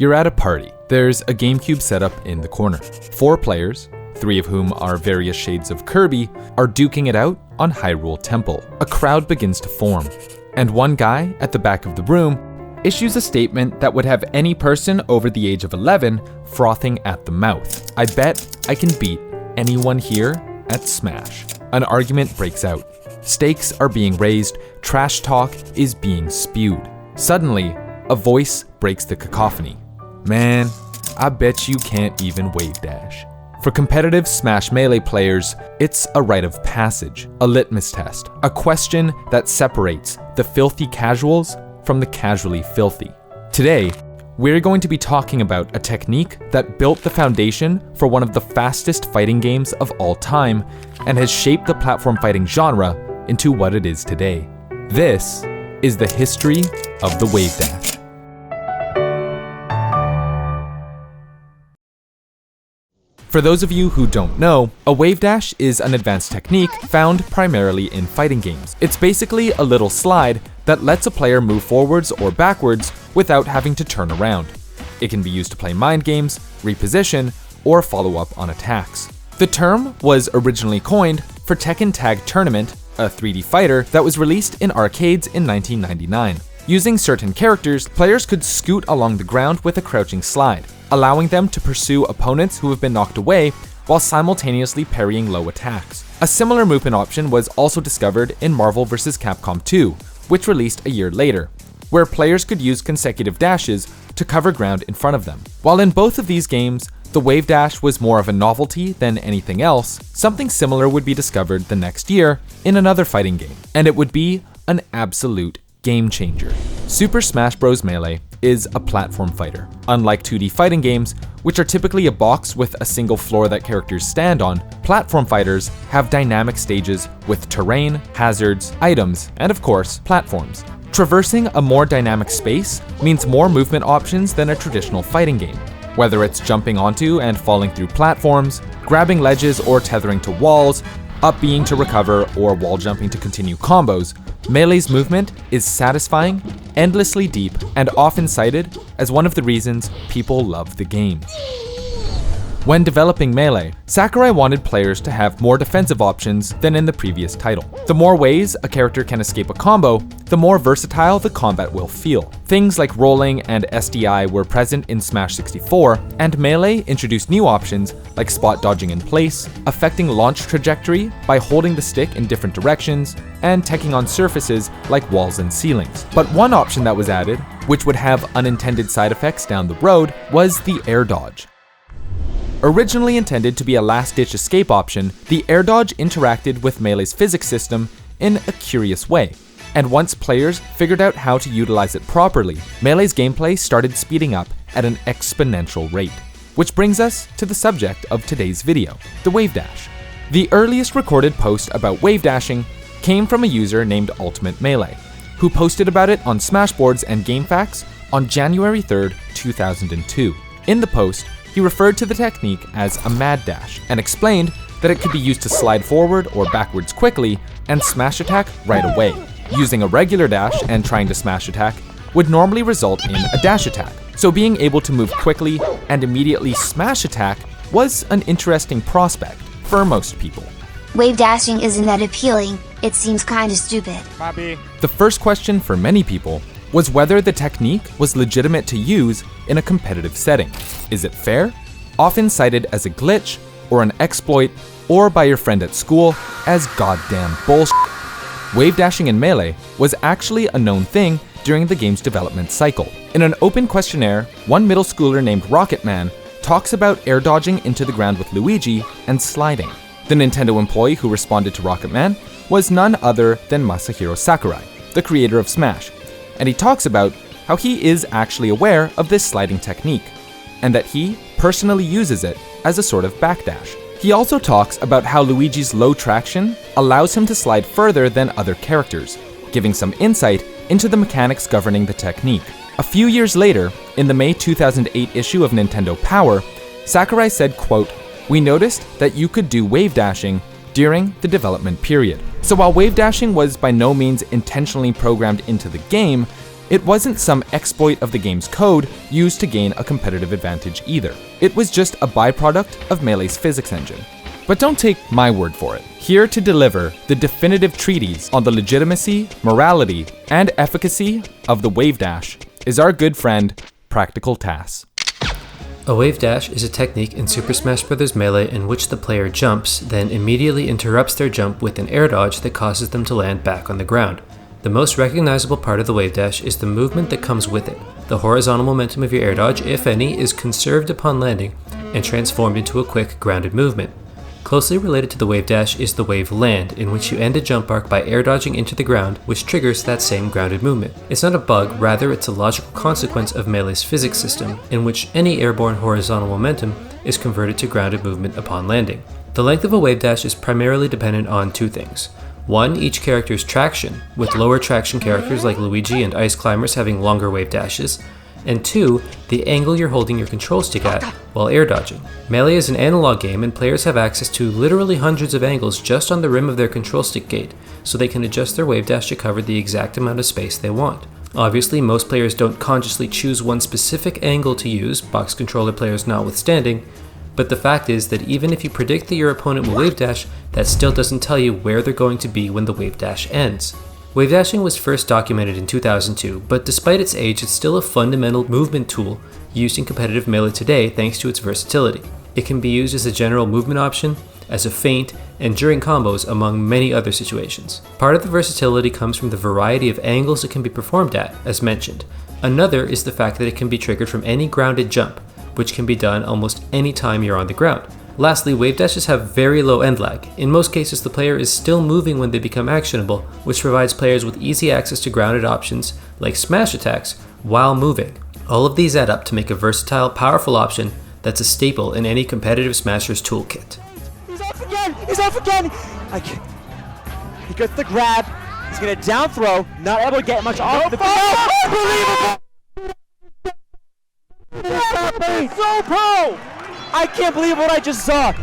You're at a party. There's a GameCube set up in the corner. 4 players, 3 of whom are various shades of Kirby, are duking it out on Hyrule Temple. A crowd begins to form, and one guy at the back of the room issues a statement that would have any person over the age of 11 frothing at the mouth. I bet I can beat anyone here at Smash. An argument breaks out. Stakes are being raised, trash talk is being spewed. Suddenly, a voice breaks the cacophony. Man, I bet you can't even Wavedash. For competitive Smash Melee players, it's a rite of passage, a litmus test, a question that separates the filthy casuals from the casually filthy. Today, we're going to be talking about a technique that built the foundation for one of the fastest fighting games of all time and has shaped the platform fighting genre into what it is today. This is the history of the Wavedash. For those of you who don't know, a Wavedash is an advanced technique found primarily in fighting games. It's basically a little slide that lets a player move forwards or backwards without having to turn around. It can be used to play mind games, reposition, or follow up on attacks. The term was originally coined for Tekken Tag Tournament, a 3D fighter that was released in arcades in 1999. Using certain characters, players could scoot along the ground with a crouching slide, allowing them to pursue opponents who have been knocked away while simultaneously parrying low attacks. A similar movement option was also discovered in Marvel vs. Capcom 2, which released a year later, where players could use consecutive dashes to cover ground in front of them. While in both of these games, the Wavedash was more of a novelty than anything else, something similar would be discovered the next year in another fighting game, and it would be an absolute game changer. Super Smash Bros. Melee is a platform fighter. Unlike 2D fighting games, which are typically a box with a single floor that characters stand on, platform fighters have dynamic stages with terrain, hazards, items, and of course, platforms. Traversing a more dynamic space means more movement options than a traditional fighting game. Whether it's jumping onto and falling through platforms, grabbing ledges or tethering to walls, up being to recover, or wall jumping to continue combos, Melee's movement is satisfying, endlessly deep, and often cited as one of the reasons people love the game. When developing Melee, Sakurai wanted players to have more defensive options than in the previous title. The more ways a character can escape a combo, the more versatile the combat will feel. Things like rolling and SDI were present in Smash 64, and Melee introduced new options like spot dodging in place, affecting launch trajectory by holding the stick in different directions, and teching on surfaces like walls and ceilings. But one option that was added, which would have unintended side effects down the road, was the air dodge. Originally intended to be a last-ditch escape option, the air dodge interacted with Melee's physics system in a curious way, and once players figured out how to utilize it properly, Melee's gameplay started speeding up at an exponential rate. Which brings us to the subject of today's video, the Wavedash. The earliest recorded post about Wavedashing came from a user named Ultimate Melee, who posted about it on Smashboards and GameFAQs on January 3rd, 2002. In the post, he referred to the technique as a mad dash and explained that it could be used to slide forward or backwards quickly and smash attack right away. Using a regular dash and trying to smash attack would normally result in a dash attack, so being able to move quickly and immediately smash attack was an interesting prospect for most people. Wavedashing isn't that appealing, it seems kinda stupid. Bobby. The first question for many people was whether the technique was legitimate to use in a competitive setting. Is it fair? Often cited as a glitch or an exploit, or by your friend at school as goddamn bullshit. Wavedashing in Melee was actually a known thing during the game's development cycle. In an open questionnaire, one middle schooler named Rocketman talks about air dodging into the ground with Luigi and sliding. The Nintendo employee who responded to Rocketman was none other than Masahiro Sakurai, the creator of Smash, and he talks about how he is actually aware of this sliding technique, and that he personally uses it as a sort of backdash. He also talks about how Luigi's low traction allows him to slide further than other characters, giving some insight into the mechanics governing the technique. A few years later, in the May 2008 issue of Nintendo Power, Sakurai said, quote, "We noticed that you could do Wavedashing during the development period." So while Wavedashing was by no means intentionally programmed into the game, It wasn't some exploit of the game's code used to gain a competitive advantage either. It was just a byproduct of Melee's physics engine. But don't take my word for it. Here to deliver the definitive treatise on the legitimacy, morality, and efficacy of the Wavedash is our good friend, PracticalTAS. A Wavedash is a technique in Super Smash Bros. Melee in which the player jumps, then immediately interrupts their jump with an air dodge that causes them to land back on the ground. The most recognizable part of the Wavedash is the movement that comes with it. The horizontal momentum of your air dodge, if any, is conserved upon landing and transformed into a quick, grounded movement. Closely related to the Wavedash is the Wave Land, in which you end a jump arc by air dodging into the ground, which triggers that same grounded movement. It's not a bug, rather it's a logical consequence of Melee's physics system, in which any airborne horizontal momentum is converted to grounded movement upon landing. The length of a Wavedash is primarily dependent on two things. One, each character's traction, with lower traction characters like Luigi and Ice Climbers having longer wave dashes, and two, the angle you're holding your control stick at while air dodging. Melee is an analog game and players have access to literally hundreds of angles just on the rim of their control stick gate, so they can adjust their wave dash to cover the exact amount of space they want. Obviously, most players don't consciously choose one specific angle to use, box controller players notwithstanding, but the fact is that even if you predict that your opponent will wave dash, that still doesn't tell you where they're going to be when the wave dash ends. Wavedashing was first documented in 2002, but despite its age, it's still a fundamental movement tool used in competitive Melee today thanks to its versatility. It can be used as a general movement option, as a feint, and during combos, among many other situations. Part of the versatility comes from the variety of angles it can be performed at, as mentioned. Another is the fact that it can be triggered from any grounded jump, which can be done almost any time you're on the ground. Lastly, wave dashes have very low end lag. In most cases, the player is still moving when they become actionable, which provides players with easy access to grounded options like smash attacks while moving. All of these add up to make a versatile, powerful option that's a staple in any competitive Smasher's toolkit. He's off again! He's off again! He gets the grab. He's gonna down throw, not able to get much off the unbelievable! So pro! I can't believe what I just saw!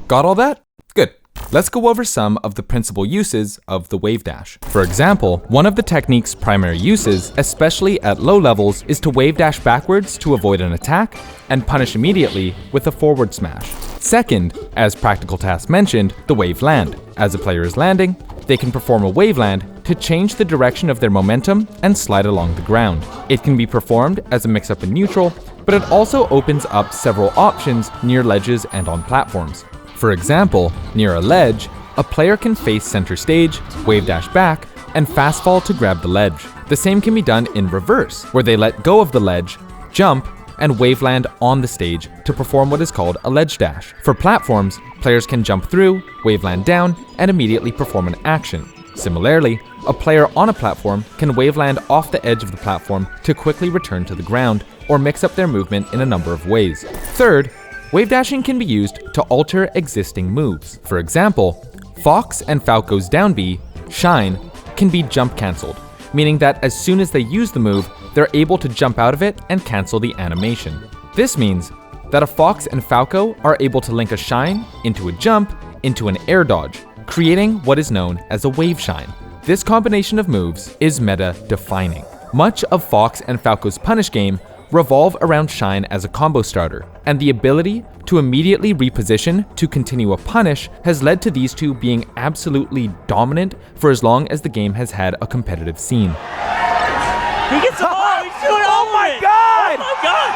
Got all that? Good. Let's go over some of the principal uses of the Wavedash. For example, one of the technique's primary uses, especially at low levels, is to wave dash backwards to avoid an attack and punish immediately with a forward smash. Second, as PracticalTAS mentioned, the Wave Land. As a player is landing, they can perform a wave land to change the direction of their momentum and slide along the ground. It can be performed as a mix-up in neutral, but it also opens up several options near ledges and on platforms. For example, near a ledge, a player can face center stage, wave dash back, and fast fall to grab the ledge. The same can be done in reverse, where they let go of the ledge, jump, and wave land on the stage to perform what is called a ledge dash. For platforms, players can jump through, wave land down, and immediately perform an action. Similarly, a player on a platform can wave land off the edge of the platform to quickly return to the ground, or mix up their movement in a number of ways. Third, wave dashing can be used to alter existing moves. For example, Fox and Falco's down B, Shine, can be jump cancelled, meaning that as soon as they use the move, they're able to jump out of it and cancel the animation. This means that a Fox and Falco are able to link a Shine into a jump into an air dodge, creating what is known as a wave shine. This combination of moves is meta-defining. Much of Fox and Falco's punish game revolve around Shine as a combo starter, and the ability to immediately reposition to continue a punish has led to these two being absolutely dominant for as long as the game has had a competitive scene. He gets the ball! He's doing oh my god! Oh my god!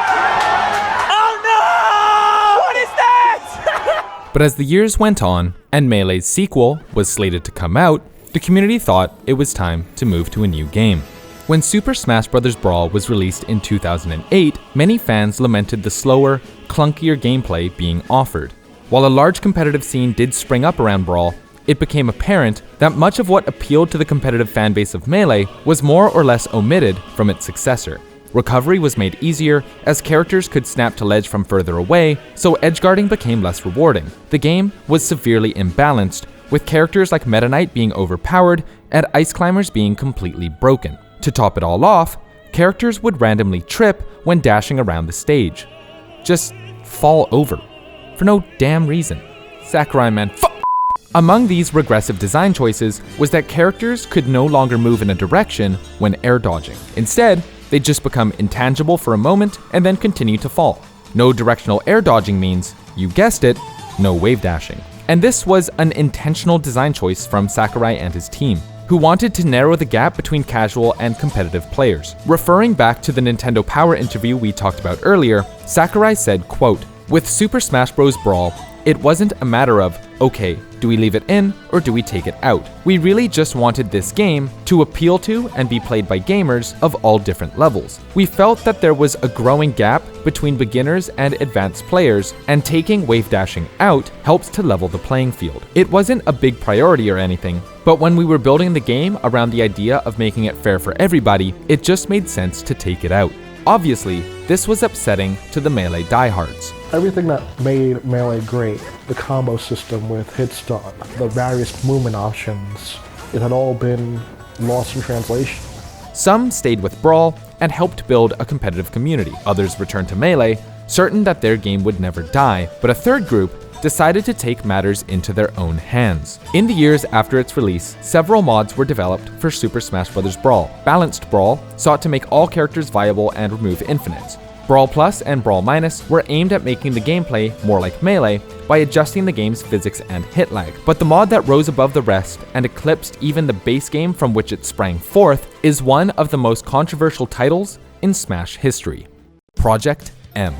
Oh no! What is that? But as the years went on, and Melee's sequel was slated to come out, the community thought it was time to move to a new game. When Super Smash Bros. Brawl was released in 2008, many fans lamented the slower, clunkier gameplay being offered. While a large competitive scene did spring up around Brawl, it became apparent that much of what appealed to the competitive fanbase of Melee was more or less omitted from its successor. Recovery was made easier, as characters could snap to ledge from further away, so edgeguarding became less rewarding. The game was severely imbalanced, with characters like Meta Knight being overpowered and Ice Climbers being completely broken. To top it all off, characters would randomly trip when dashing around the stage. Just fall over, for no damn reason. Sakurai man, Among these regressive design choices was that characters could no longer move in a direction when air dodging. Instead, they'd just become intangible for a moment and then continue to fall. No directional air dodging means, you guessed it, no wave dashing. And this was an intentional design choice from Sakurai and his team, who wanted to narrow the gap between casual and competitive players. Referring back to the Nintendo Power interview we talked about earlier, Sakurai said, quote, "With Super Smash Bros. Brawl, it wasn't a matter of, okay, do we leave it in or do we take it out? We really just wanted this game to appeal to and be played by gamers of all different levels. We felt that there was a growing gap between beginners and advanced players, and taking wave dashing out helps to level the playing field. It wasn't a big priority or anything, but when we were building the game around the idea of making it fair for everybody, it just made sense to take it out." Obviously, this was upsetting to the Melee diehards. Everything that made Melee great, the combo system with hit stun, the various movement options, it had all been lost in translation. Some stayed with Brawl and helped build a competitive community. Others returned to Melee, certain that their game would never die, but a third group decided to take matters into their own hands. In the years after its release, several mods were developed for Super Smash Bros. Brawl. Balanced Brawl sought to make all characters viable and remove infinites. Brawl Plus and Brawl Minus were aimed at making the gameplay more like Melee by adjusting the game's physics and hit lag. But the mod that rose above the rest and eclipsed even the base game from which it sprang forth is one of the most controversial titles in Smash history: Project M.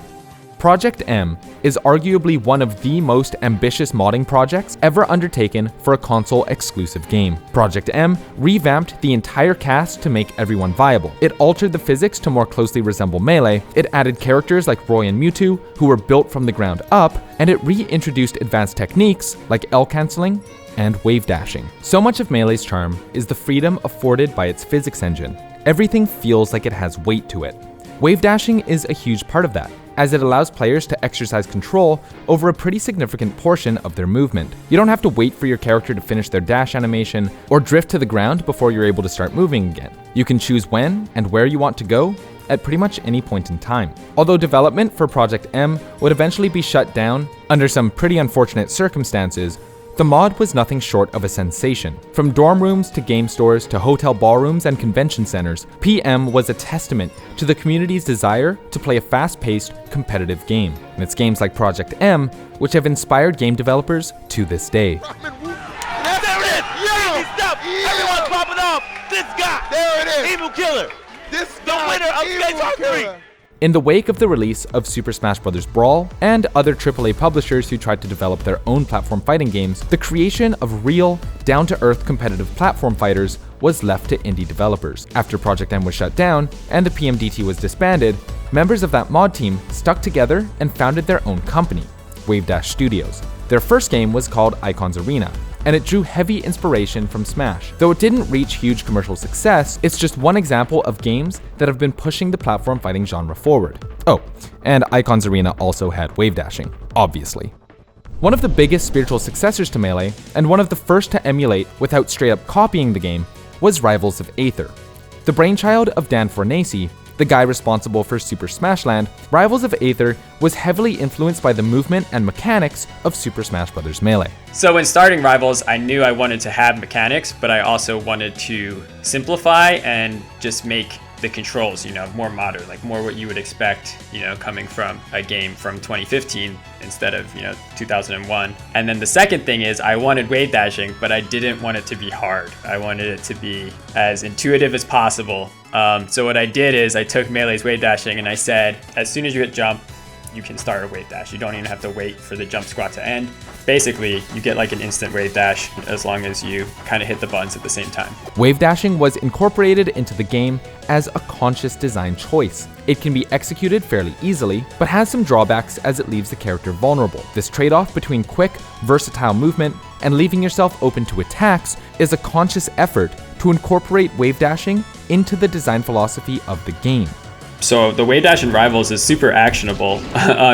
Project M is arguably one of the most ambitious modding projects ever undertaken for a console-exclusive game. Project M revamped the entire cast to make everyone viable. It altered the physics to more closely resemble Melee, it added characters like Roy and Mewtwo, who were built from the ground up, and it reintroduced advanced techniques like L-canceling and wave dashing. So much of Melee's charm is the freedom afforded by its physics engine. Everything feels like it has weight to it. Wave dashing is a huge part of that, as it allows players to exercise control over a pretty significant portion of their movement. You don't have to wait for your character to finish their dash animation or drift to the ground before you're able to start moving again. You can choose when and where you want to go at pretty much any point in time. Although development for Project M would eventually be shut down under some pretty unfortunate circumstances, the mod was nothing short of a sensation. From dorm rooms to game stores to hotel ballrooms and convention centers, PM was a testament to the community's desire to play a fast-paced, competitive game. And it's games like Project M which have inspired game developers to this day. There it is! Easy stuff! Everyone's popping off! This guy! There it is! Evil Killer! This the winner of Skate 3! In the wake of the release of Super Smash Bros. Brawl and other AAA publishers who tried to develop their own platform fighting games, the creation of real, down-to-earth competitive platform fighters was left to indie developers. After Project M was shut down and the PMDT was disbanded, members of that mod team stuck together and founded their own company, Wavedash Studios. Their first game was called Icon's Arena, and it drew heavy inspiration from Smash. Though it didn't reach huge commercial success, it's just one example of games that have been pushing the platform fighting genre forward. Oh, and Icon's Arena also had wave dashing, obviously. One of the biggest spiritual successors to Melee, and one of the first to emulate without straight up copying the game, was Rivals of Aether. The brainchild of Dan Fornace, the guy responsible for Super Smash Land, Rivals of Aether was heavily influenced by the movement and mechanics of Super Smash Bros. Melee. So when starting Rivals, I knew I wanted to have mechanics, but I also wanted to simplify and just make the controls, more modern, like more what you would expect, coming from a game from 2015 instead of, 2001. And then the second thing is I wanted wave dashing, but I didn't want it to be hard. I wanted it to be as intuitive as possible. So what I did is I took Melee's wave dashing and I said, as soon as you hit jump, you can start a wave dash. You don't even have to wait for the jump squat to end. Basically, you get like an instant wave dash as long as you kind of hit the buttons at the same time. Wave dashing was incorporated into the game as a conscious design choice. It can be executed fairly easily, but has some drawbacks as it leaves the character vulnerable. This trade-off between quick, versatile movement and leaving yourself open to attacks is a conscious effort to incorporate wave dashing into the design philosophy of the game. So the wave dash in Rivals is super actionable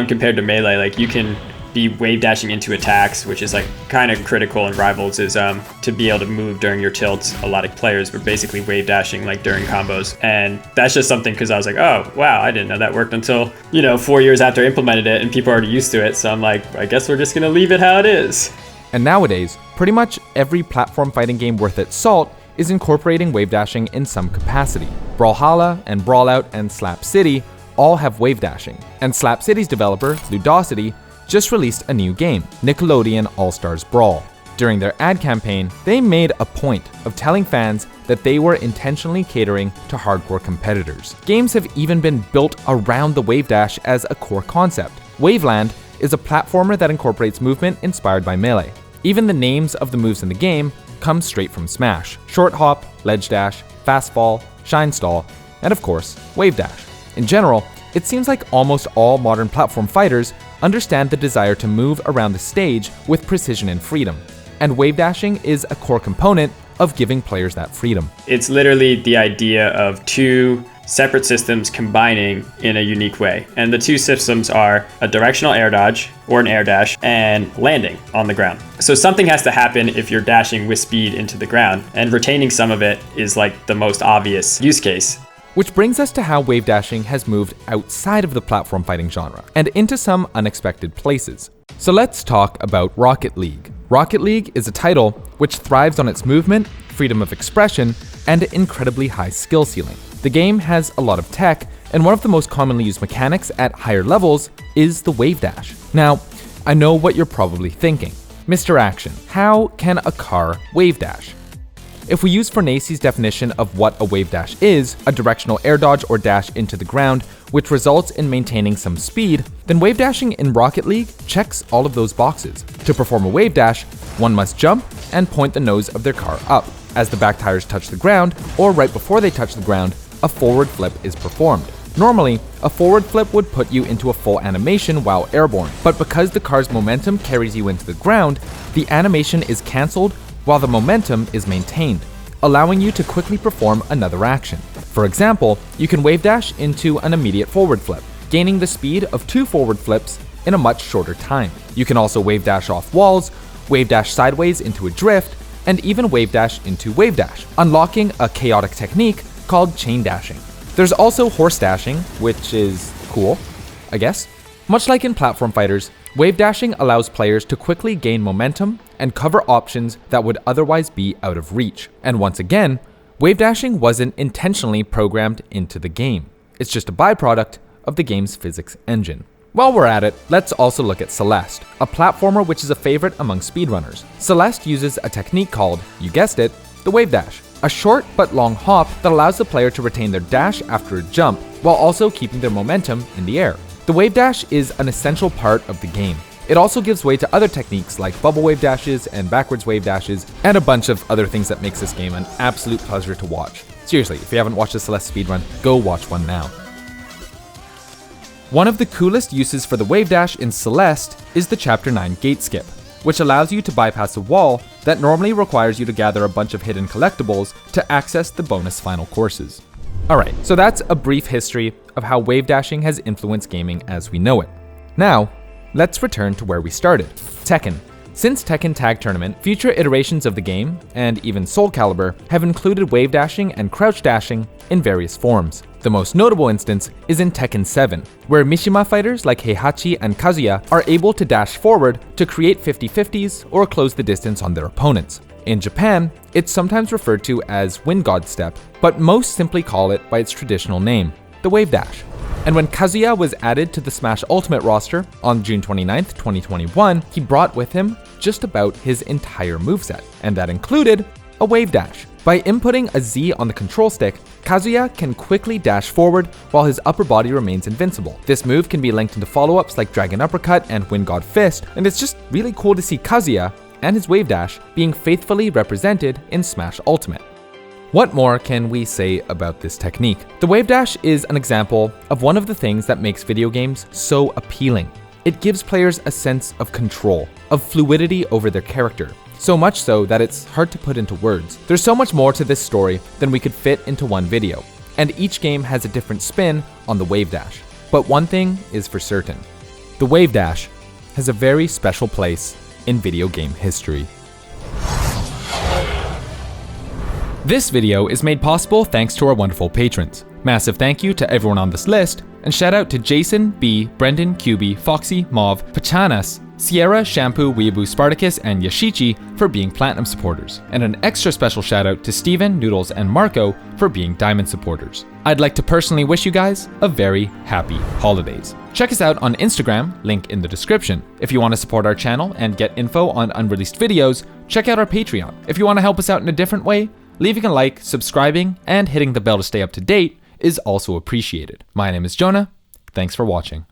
compared to Melee. Like you can be wave dashing into attacks, which is like kind of critical in Rivals, is to be able to move during your tilts. A lot of players were basically wave dashing like during combos, and that's just something because I was like, oh wow, I didn't know that worked until 4 years after I implemented it, and people are already used to it. So I'm like, I guess we're just gonna leave it how it is. And nowadays, pretty much every platform fighting game worth its salt is incorporating wavedashing in some capacity. Brawlhalla and Brawlout and Slap City all have wavedashing, and Slap City's developer, Ludosity, just released a new game, Nickelodeon All-Stars Brawl. During their ad campaign, they made a point of telling fans that they were intentionally catering to hardcore competitors. Games have even been built around the Wavedash as a core concept. Waveland is a platformer that incorporates movement inspired by Melee. Even the names of the moves in the game come straight from Smash: Short Hop, Ledge Dash, Fast Fall, Shine Stall, and of course, Wavedash. In general, it seems like almost all modern platform fighters understand the desire to move around the stage with precision and freedom, and wavedashing is a core component of giving players that freedom. It's literally the idea of two separate systems combining in a unique way. And the two systems are a directional air dodge or an air dash and landing on the ground. So something has to happen if you're dashing with speed into the ground, and retaining some of it is like the most obvious use case. Which brings us to how wavedashing has moved outside of the platform fighting genre and into some unexpected places. So let's talk about Rocket League. Rocket League is a title which thrives on its movement, freedom of expression, and an incredibly high skill ceiling. The game has a lot of tech, and one of the most commonly used mechanics at higher levels is the Wavedash. Now, I know what you're probably thinking. Mr. Akshon, how can a car Wavedash? If we use Fornace's definition of what a Wavedash is, a directional air dodge or dash into the ground, which results in maintaining some speed, then wavedashing in Rocket League checks all of those boxes. To perform a wavedash, one must jump and point the nose of their car up. As the back tires touch the ground, or right before they touch the ground, a forward flip is performed. Normally, a forward flip would put you into a full animation while airborne, but because the car's momentum carries you into the ground, the animation is cancelled while the momentum is maintained, allowing you to quickly perform another action. For example, you can wavedash into an immediate forward flip, gaining the speed of 2 forward flips in a much shorter time. You can also wavedash off walls, wavedash sideways into a drift, and even wavedash into wavedash, unlocking a chaotic technique called chain dashing. There's also horse dashing, which is cool, I guess. Much like in platform fighters, wavedashing allows players to quickly gain momentum and cover options that would otherwise be out of reach. And once again, wavedashing wasn't intentionally programmed into the game. It's just a byproduct of the game's physics engine. While we're at it, let's also look at Celeste, a platformer which is a favorite among speedrunners. Celeste uses a technique called, you guessed it, the Wavedash, a short but long hop that allows the player to retain their dash after a jump while also keeping their momentum in the air. The Wavedash is an essential part of the game. It also gives way to other techniques like bubble wave dashes and backwards wave dashes, and a bunch of other things that makes this game an absolute pleasure to watch. Seriously, if you haven't watched a Celeste speedrun, go watch one now. One of the coolest uses for the Wavedash in Celeste is the Chapter 9 gate skip, which allows you to bypass a wall that normally requires you to gather a bunch of hidden collectibles to access the bonus final courses. Alright, so that's a brief history of how wavedashing has influenced gaming as we know it. Now, let's return to where we started, Tekken. Since Tekken Tag Tournament, future iterations of the game, and even Soul Calibur, have included wavedashing and crouch dashing in various forms. The most notable instance is in Tekken 7, where Mishima fighters like Heihachi and Kazuya are able to dash forward to create 50-50s or close the distance on their opponents. In Japan, it's sometimes referred to as Wind God Step, but most simply call it by its traditional name, the Wavedash. And when Kazuya was added to the Smash Ultimate roster on June 29th, 2021, he brought with him just about his entire moveset, and that included a Wavedash. By inputting a Z on the control stick, Kazuya can quickly dash forward while his upper body remains invincible. This move can be linked into follow-ups like Dragon Uppercut and Wind God Fist, and it's just really cool to see Kazuya and his Wavedash being faithfully represented in Smash Ultimate. What more can we say about this technique? The Wavedash is an example of one of the things that makes video games so appealing. It gives players a sense of control, of fluidity over their character, so much so that it's hard to put into words. There's so much more to this story than we could fit into one video, and each game has a different spin on the Wavedash. But one thing is for certain, the Wavedash has a very special place in video game history. This video is made possible thanks to our wonderful patrons. Massive thank you to everyone on this list, and shout out to Jason, B, Brendan, QB, Foxy, Mauve, Pachanas, Sierra, Shampoo, Weeaboo, Spartacus, and Yashichi for being Platinum supporters, and an extra special shout out to Steven, Noodles, and Marco for being Diamond supporters. I'd like to personally wish you guys a very happy holidays. Check us out on Instagram, link in the description. If you want to support our channel and get info on unreleased videos, check out our Patreon. If you want to help us out in a different way, leaving a like, subscribing, and hitting the bell to stay up to date is also appreciated. My name is Jonah. Thanks for watching.